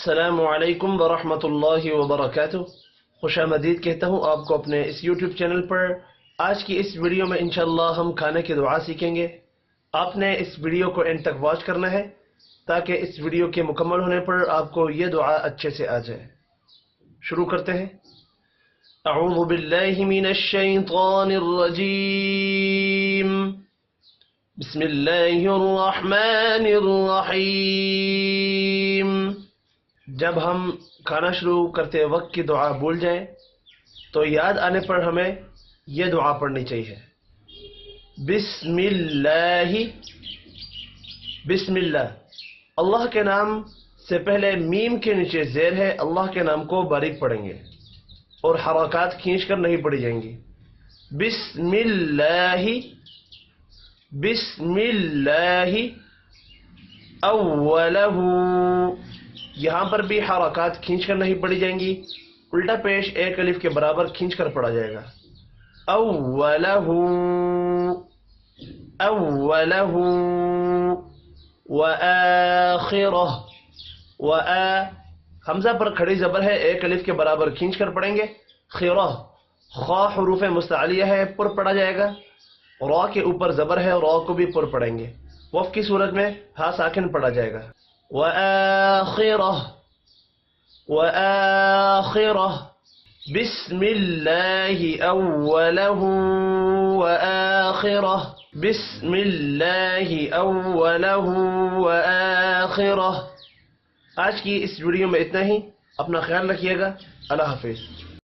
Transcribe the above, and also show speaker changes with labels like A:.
A: السلام علیکم ورحمۃ اللہ وبرکاتہ۔ خوش آمدید کہتا ہوں آپ کو اپنے اس یوٹیوب چینل پر۔ آج کی اس ویڈیو میں انشاءاللہ ہم کھانے کی دعا سیکھیں گے۔ آپ نے اس ویڈیو کو اینڈ تک واچ کرنا ہے تاکہ اس ویڈیو کے مکمل ہونے پر آپ کو یہ دعا اچھے سے آ جائے۔ شروع کرتے ہیں۔ اعوذ باللہ من الشیطان الرجیم، بسم اللہ الرحمن الرحیم۔ جب ہم کھانا شروع کرتے وقت کی دعا بھول جائیں تو یاد آنے پر ہمیں یہ دعا پڑھنی چاہیے۔ بسم اللہ، بسم اللہ، اللہ کے نام سے پہلے میم کے نیچے زیر ہے، اللہ کے نام کو باریک پڑھیں گے اور حرکات کھینچ کر نہیں پڑھی جائیں گی۔ بسم اللہ، بسم اللہ اولہ، یہاں پر بھی حرکات کھینچ کر نہیں پڑھی جائیں گی، الٹا پیش ایک الف کے برابر کھینچ کر پڑھا جائے گا۔ اولہ، اولہ وآخرہ، حمزہ پر کھڑی زبر ہے، ایک الف کے برابر کھینچ کر پڑھیں گے۔ خیرہ، خا حروف مستعلیہ ہے، پر پڑھا جائے گا۔ را کے اوپر زبر ہے، را کو بھی پر پڑھیں گے۔ وقف کی صورت میں ہا ساکن پڑھا جائے گا۔ وآخرہ، وآخرہ، بسم اللہ اولہ وآخرہ، بسم اللہ اولہ وآخرہ۔ آج کی اس ویڈیو میں اتنا ہی، اپنا خیال رکھیے گا، اللہ حافظ۔